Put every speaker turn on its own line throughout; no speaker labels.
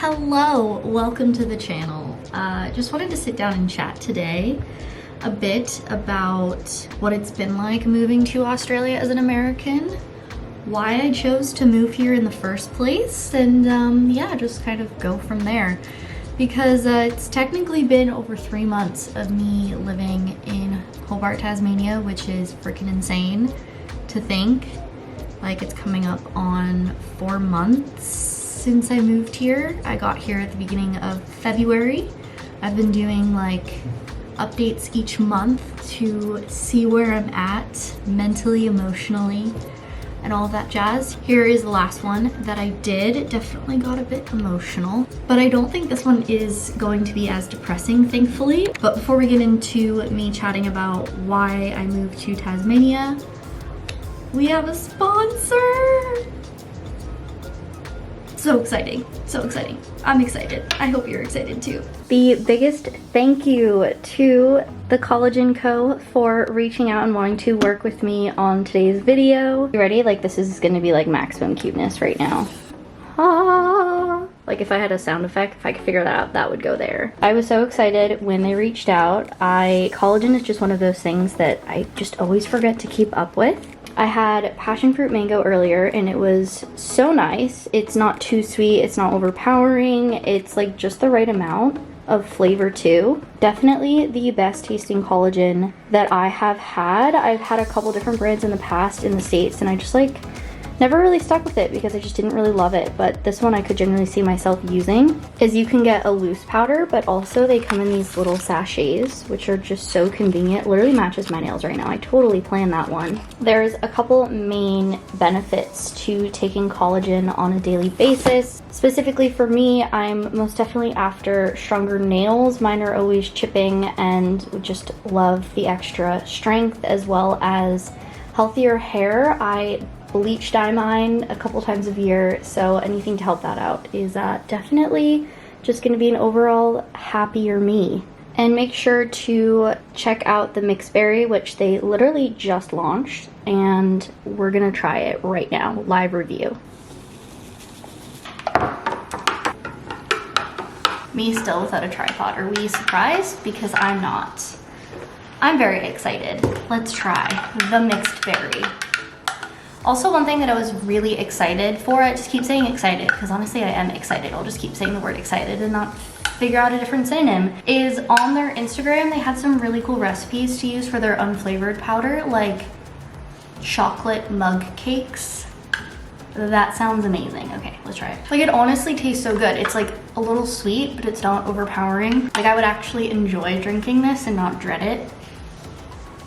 Hello, welcome to the channel. Just wanted to sit down and chat today a bit about what it's been like moving to Australia as an American, why I chose to move here in the first place, and yeah, just kind of go from there. Because it's technically been over 3 months of me living in Hobart, Tasmania, which is freaking insane to think. Like, it's coming up on 4 months since I moved here. I got here at the beginning of February. I've been doing like updates each month to see where I'm at mentally, emotionally, and all of that jazz. Here is the last one that I did. It definitely got a bit emotional, but I don't think this one is going to be as depressing, thankfully. But before we get into me chatting about why I moved to Tasmania, we have a sponsor. So exciting, so exciting. I'm excited. I hope you're excited too. The biggest thank you to the Collagen Co for reaching out and wanting to work with me on today's video. You ready? Like, this is gonna be like maximum cuteness right now. Ah! Like, if I had a sound effect, if I could figure that out, that would go there. I was so excited when they reached out. Collagen is just one of those things that I just always forget to keep up with. I had passion fruit mango earlier and it was so nice. It's not too sweet, it's not overpowering, it's like just the right amount of flavor too. Definitely the best tasting collagen that I have had. I've had a couple different brands in the past in the States and I just like never really stuck with it because I just didn't really love it, but this one I could generally see myself using. Is you can get a loose powder, but also they come in these little sachets, which are just so convenient. Literally matches my nails right now. I totally planned that one. There's a couple main benefits to taking collagen on a daily basis. Specifically for me, I'm most definitely after stronger nails. Mine are always chipping and just love the extra strength as well as healthier hair. I bleach dye mine a couple times a year, so anything to help that out is definitely just going to be an overall happier me. And make sure to check out the mixed berry, which they literally just launched, and we're gonna try it right now. Live review. Me still without a tripod. Are we surprised? Because I'm not. I'm very excited. Let's try the mixed berry. Also, one thing that I was really excited for, I just keep saying excited because honestly I am excited. I'll just keep saying the word excited and not figure out a different synonym, is on their Instagram they had some really cool recipes to use for their unflavored powder, like chocolate mug cakes. That sounds amazing. Okay, let's try it. Like, it honestly tastes so good. It's like a little sweet, but it's not overpowering. Like, I would actually enjoy drinking this and not dread it.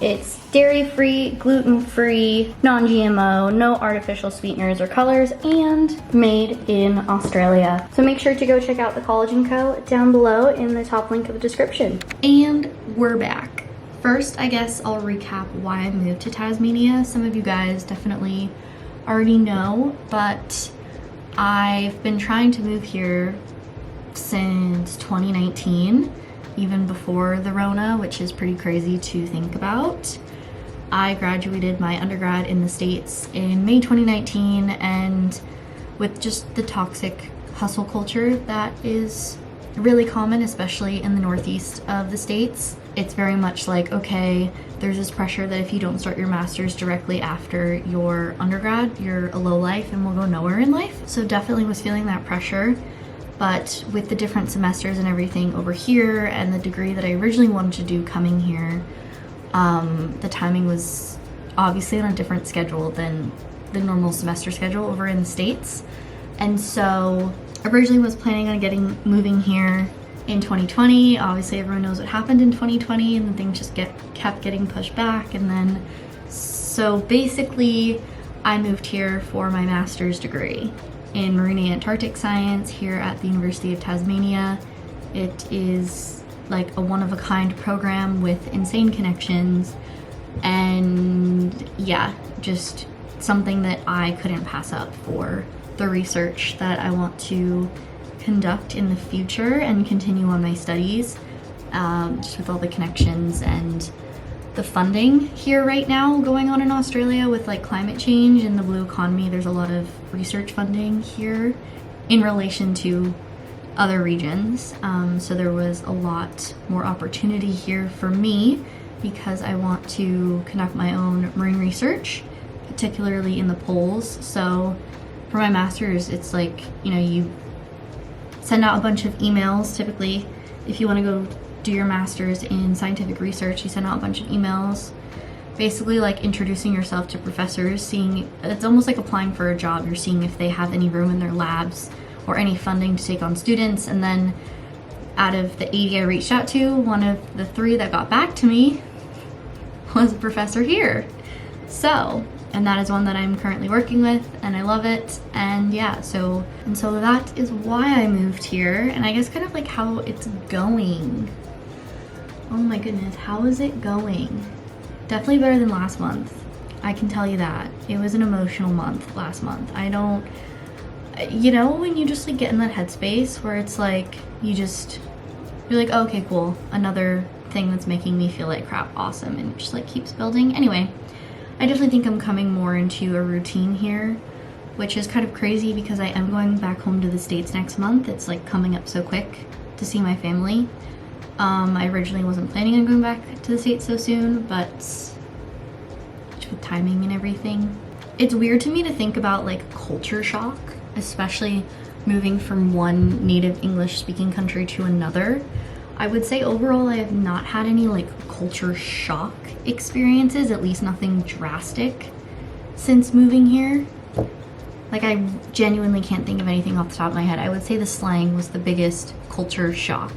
It's dairy-free, gluten-free, non-GMO, no artificial sweeteners or colors, and made in Australia. So make sure to go check out the Collagen Co down below in the top link of the description. And we're back. First, I guess I'll recap why I moved to Tasmania. Some of you guys definitely already know, but I've been trying to move here since 2019. Even before the Rona, which is pretty crazy to think about. I graduated my undergrad in the States in May 2019, and with just the toxic hustle culture that is really common, especially in the northeast of the States, it's very much like, okay, there's this pressure that if you don't start your master's directly after your undergrad, you're a lowlife and will go nowhere in life. So definitely was feeling that pressure. But with the different semesters and everything over here and the degree that I originally wanted to do coming here, the timing was obviously on a different schedule than the normal semester schedule over in the States. And so originally was planning on moving here in 2020. Obviously everyone knows what happened in 2020 and then things just kept getting pushed back. And then, so basically I moved here for my master's degree in Marine and Antarctic Science here at the University of Tasmania. It is like a one-of-a-kind program with insane connections, and yeah, just something that I couldn't pass up for the research that I want to conduct in the future and continue on my studies, just with all the connections and the funding here right now going on in Australia with like climate change and the blue economy. There's a lot of research funding here in relation to other regions. So there was a lot more opportunity here for me because I want to conduct my own marine research, particularly in the poles. So for my master's, it's like, you know, you send out a bunch of emails. Typically, if you want to go do your master's in scientific research, you send out a bunch of emails, basically like introducing yourself to professors, seeing, it's almost like applying for a job. You're seeing if they have any room in their labs or any funding to take on students. And then out of the 80 I reached out to, one of the 3 that got back to me was a professor here. So, and that is one that I'm currently working with, and I love it. And yeah, so that is why I moved here, and I guess kind of like how it's going. Oh my goodness, how is it going? Definitely better than last month. I can tell you that. It was an emotional month last month. You know, when you just like get in that headspace where it's like, you're like, oh, okay, cool. Another thing that's making me feel like crap, awesome. And it just like keeps building. Anyway, I definitely think I'm coming more into a routine here, which is kind of crazy because I am going back home to the States next month. It's like coming up so quick to see my family. I originally wasn't planning on going back to the States so soon, but with timing and everything. It's weird to me to think about like culture shock, especially moving from one native English speaking country to another. I would say overall I have not had any like culture shock experiences, at least nothing drastic since moving here. Like I genuinely can't think of anything off the top of my head. I would say the slang was the biggest culture shock,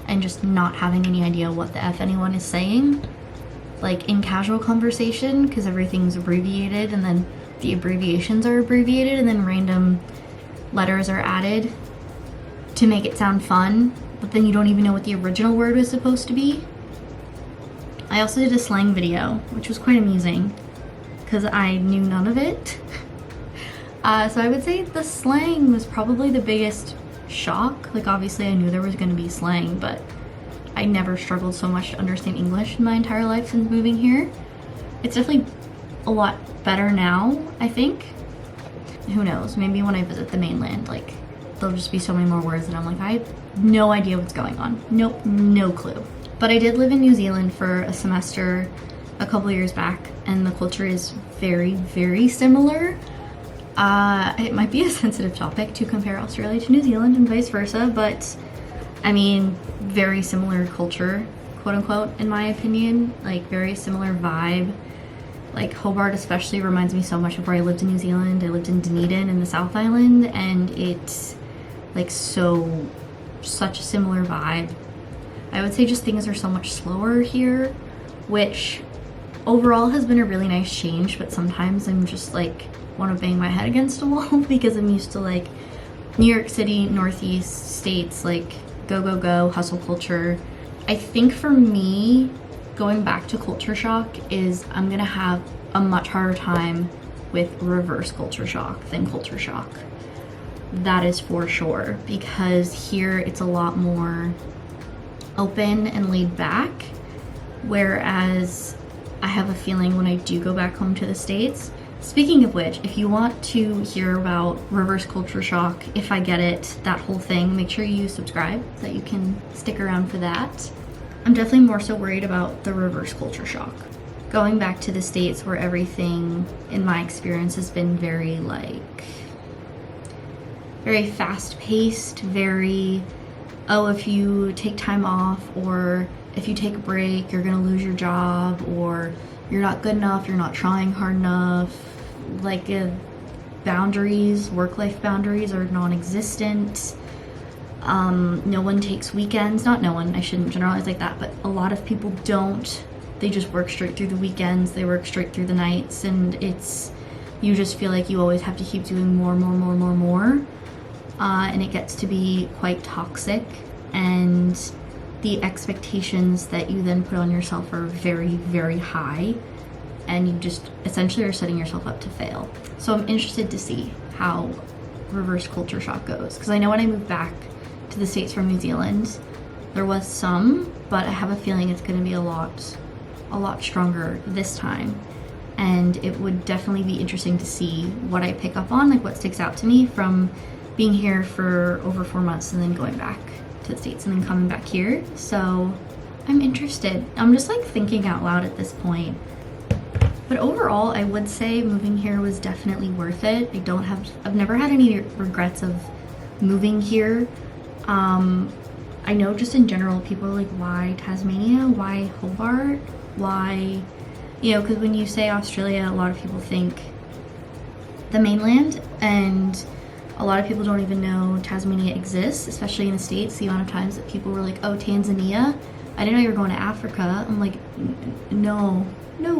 and just not having any idea what the F anyone is saying. Like in casual conversation, because everything's abbreviated and then the abbreviations are abbreviated and then random letters are added to make it sound fun, but then you don't even know what the original word was supposed to be. I also did a slang video, which was quite amusing because I knew none of it. So I would say the slang was probably the biggest shock. Like obviously I knew there was going to be slang, but I never struggled so much to understand English in my entire life since moving here. It's definitely a lot better now, I think. Who knows, maybe when I visit the mainland, like there'll just be so many more words that I'm like, I have no idea what's going on. Nope, no clue. But I did live in New Zealand for a semester a couple years back, and the culture is very, very similar. It might be a sensitive topic to compare Australia to New Zealand and vice versa, but I mean, very similar culture, quote unquote, in my opinion. Like very similar vibe. Like Hobart especially reminds me so much of where I lived in New Zealand. I lived in Dunedin in the South Island, and it's like such a similar vibe. I would say just things are so much slower here, which overall has been a really nice change, but sometimes I'm just like want to bang my head against a wall because I'm used to like New York City, Northeast states, like go, go, go, hustle culture. I think for me, going back to culture shock is I'm gonna have a much harder time with reverse culture shock than culture shock. That is for sure, because here it's a lot more open and laid back, whereas I have a feeling when I do go back home to the States. Speaking of which, if you want to hear about reverse culture shock, if I get it, that whole thing, make sure you subscribe so that you can stick around for that. I'm definitely more so worried about the reverse culture shock. Going back to the States where everything, in my experience, has been very fast-paced, very, oh, if you take time off or if you take a break, you're gonna lose your job, or you're not good enough, you're not trying hard enough. Like boundaries, work-life boundaries are non-existent. No one takes weekends. Not no one, I shouldn't generalize like that, but a lot of people don't. They just work straight through the weekends, they work straight through the nights, and you just feel like you always have to keep doing more. And it gets to be quite toxic, and the expectations that you then put on yourself are very, very high, and you just essentially are setting yourself up to fail. So I'm interested to see how reverse culture shock goes, because I know when I moved back to the States from New Zealand, there was some, but I have a feeling it's going to be a lot stronger this time. And it would definitely be interesting to see what I pick up on, like what sticks out to me from being here for over 4 months and then going back to the States and then coming back here. So I'm interested. I'm just like thinking out loud at this point. But overall, I would say moving here was definitely worth it. I've never had any regrets of moving here. I know just in general, people are like, why Tasmania? Why Hobart? Why, you know, because when you say Australia, a lot of people think the mainland, and a lot of people don't even know Tasmania exists, especially in the States. The amount of times that people were like, oh, Tanzania? I didn't know you were going to Africa. I'm like, no, no,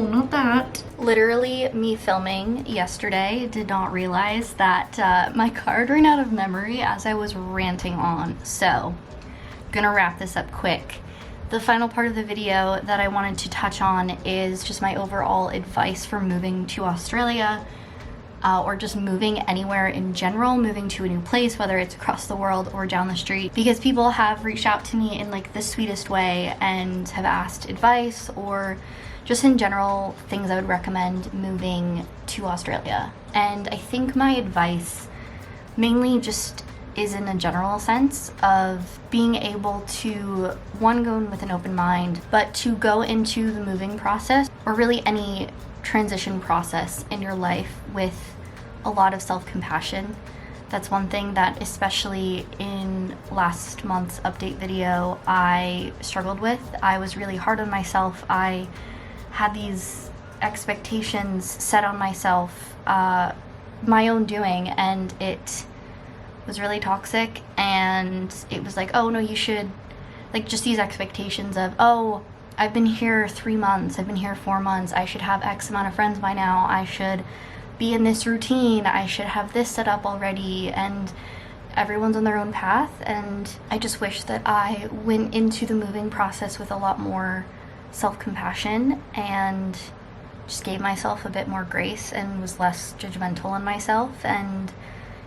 not that. Literally, me filming yesterday did not realize that my card ran out of memory as I was ranting on. So, gonna wrap this up quick. The final part of the video that I wanted to touch on is just my overall advice for moving to Australia, or just moving anywhere in general, moving to a new place, whether it's across the world or down the street, because people have reached out to me in like the sweetest way and have asked advice, or just in general things I would recommend moving to Australia. And I think my advice mainly just is in a general sense of being able to, one, go in with an open mind, but to go into the moving process, or really any transition process in your life, with a lot of self-compassion. That's one thing that, especially in last month's update video, I struggled with. I was really hard on myself. I had these expectations set on myself, my own doing, and it was really toxic. And it was like, oh no, you should, like, just these expectations of, oh, I've been here 3 months, I've been here 4 months, I should have X amount of friends by now, I should be in this routine, I should have this set up already, and everyone's on their own path. And I just wish that I went into the moving process with a lot more self-compassion and just gave myself a bit more grace and was less judgmental on myself. And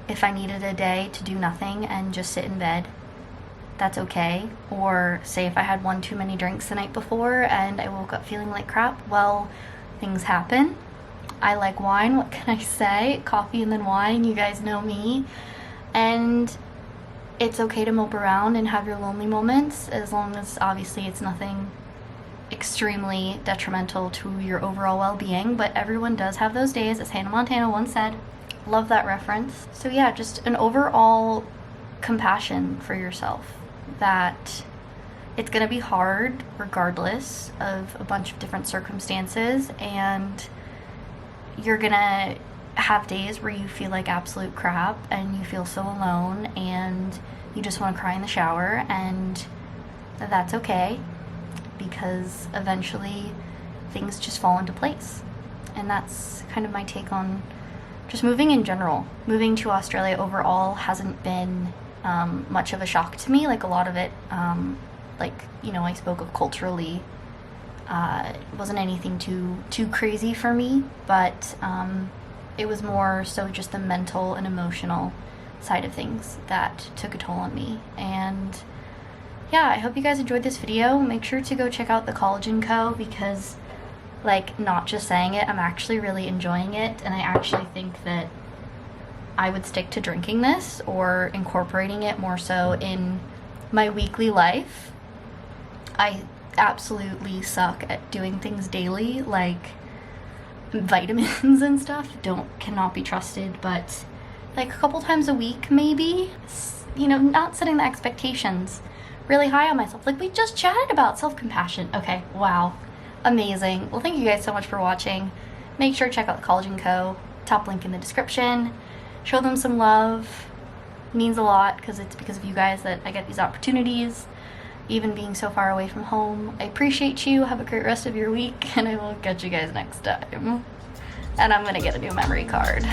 if I needed a day to do nothing and just sit in bed, that's okay. Or say if I had one too many drinks the night before and I woke up feeling like crap, well, things happen. I like wine, what can I say? Coffee and then wine, you guys know me. And it's okay to mope around and have your lonely moments, as long as obviously it's nothing extremely detrimental to your overall well-being. But everyone does have those days, as Hannah Montana once said. Love that reference. So yeah, just an overall compassion for yourself, that it's gonna be hard regardless of a bunch of different circumstances, and you're gonna have days where you feel like absolute crap and you feel so alone and you just want to cry in the shower, and that's okay, because eventually things just fall into place. And that's kind of my take on just moving in general. Moving to Australia overall hasn't been much of a shock to me. Like, a lot of it, like, you know, I spoke of culturally, it wasn't anything too crazy for me, but it was more so just the mental and emotional side of things that took a toll on me. And yeah, I hope you guys enjoyed this video. Make sure to go check out the Collagen Co, because, like, not just saying it, I'm actually really enjoying it, and I actually think that I would stick to drinking this or incorporating it more so in my weekly life. I absolutely suck at doing things daily, like vitamins and stuff cannot be trusted, but like a couple times a week maybe, you know, not setting the expectations really high on myself. Like, we just chatted about self-compassion. Okay, wow, amazing. Well, thank you guys so much for watching. Make sure to check out the Collagen Co, top link in the description. Show them some love. It means a lot, because it's because of you guys that I get these opportunities, even being so far away from home. I appreciate you. Have a great rest of your week, and I will catch you guys next time. And I'm gonna get a new memory card.